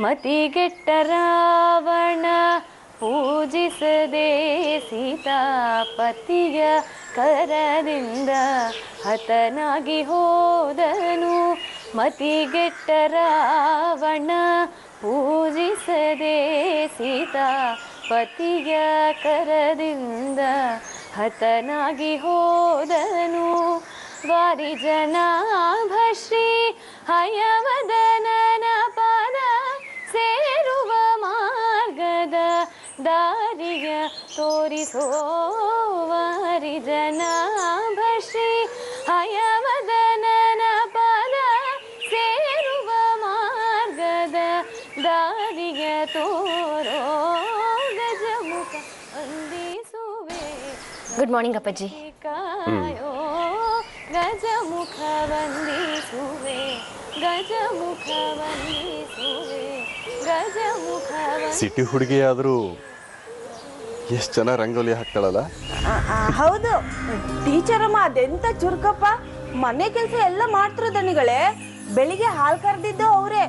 ಮತಿಗೆಟ್ಟ ರಾವಣ ಪೂಜಿಸದೆ ಸೀತಾಪತಿಯ ಕರದಿಂದ ಹತನಾಗಿ ಹೋದನು. ಮತಿಗೆಟ್ಟ ರಾವಣ ಪೂಜಿಸದೆ ಸೀತಾಪತಿಯ ಕರದಿಂದ ಹತನಾಗಿ ಹೋದನು. ವಾರಿಜನಾಭ ಶ್ರೀ ಹಯವದನನ ಪದ ಸೇರುವ ಮಾರ್ಗದ ದಾರಿಯ ತೋರಿಸೋ. ವಾರಿಜನಾಭ ಶ್ರೀ ಹಯವದನನ ಪದ ಸೇರುವ ಮಾರ್ಗದ ದಾರಿಯ ತೋರೋ. ಗಜಮುಖ ವಂದಿಸುವೆ. ಗುಡ್ ಮಾರ್ನಿಂಗ್ ಅಪ್ಪಾಜಿ. ಕಾಯೋ ಗಜಮುಖ ವಂದಿಸುವೆ, ಗಜಮುಖ ವಂದಿಸುವೆ, ಗಜಮುಖ. ಸಿಟಿ ಹುಡುಗಿ ಆದರೂ ಎಷ್ಟು ಚೆನ್ನಾಗಿ ರಂಗೋಲಿ ಹಾಕ್ತಾಳಲ್ಲ. ಹೌದು ಟೀಚರ್ ಅಮ್ಮ, ಅದೆಂತ ಚುರುಕಪ್ಪ. ಮನೆ ಕೆಲಸ ಎಲ್ಲ ಮಾಡ್ತಿರೋ ದಣಿಗಳೇ. ಬೆಳಿಗ್ಗೆ ಹಾಲು ಕರೆದಿದ್ದು ಅವರೇ.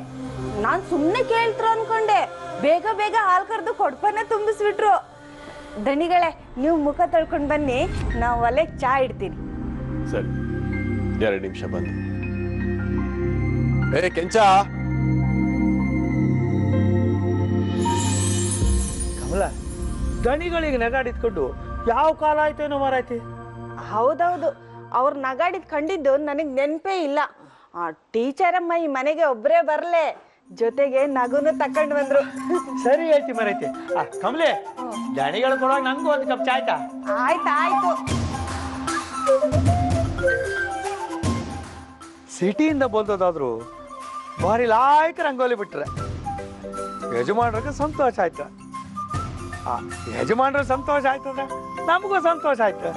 ನಾನು ಸುಮ್ಮನೆ ಕೇಳ್ತ್ರು ಅನ್ಕೊಂಡೆ. ಬೇಗ ಬೇಗ ಹಾಲು ಕರೆದು ಕೊಡ್ಪನ್ನ ತುಂಬಿಸ್ಬಿಟ್ರು. ದಣಿಗಳೇ, ನೀವು ಮುಖ ತೊಳ್ಕೊಂಡು ಬನ್ನಿ, ನಾವು ಒಲೆಗೆ ಚಾ ಇಡ್ತೀನಿ. ಸರಿ, 2 ನಿಮಿಷ ಬಂದು. ಏ ಕೆಂಚ. ಕಮಲ, ದಣಿಗಳಿಗೆ ನಗಾಡಿದ್ಕೊಂಡು ಯಾವ ಕಾಲ ಆಯ್ತೇನೋ ಮಾರಾಯ್ತಿ. ಹೌದೌದು, ಅವ್ರು ನಗಾಡಿದ್ ಕಂಡಿದ್ದು ನನಗೆ ನೆನಪೇ ಇಲ್ಲ. ಟೀಚರ್ ಅಮ್ಮ ಈ ಮನೆಗೆ ಒಬ್ಬರೇ ಬರಲೆ, ಜೊತೆಗೆ ನಗುನು ತಕೊಂಡು ಬಂದ್ರು. ಸರಿ ಹೇಳ್ತಿ ಮಾರೈತಿ. ಕಮಲೆ, ದಣಿಗಳು ಕೊಡುವಾಗ ನಂಗೂ ಒಂದು ಕಪ್ ಚಾಯ್ತಾ? ಆಯ್ತಾಯ್ತು. ಸಿಟಿಯಿಂದ ಬಂದದಾದ್ರು ಭಾರಿ ಲಾಯ್ಕ ರಂಗೋಲಿ ಬಿಟ್ರೆ ಯಜಮಾನ್ರಿಗೆ ಸಂತೋಷ ಆಯ್ತು. ಯಜಮಾನ್ರ ಸಂತೋಷ ಆಯ್ತದ, ನಮಗೂ ಸಂತೋಷ ಆಯ್ತು.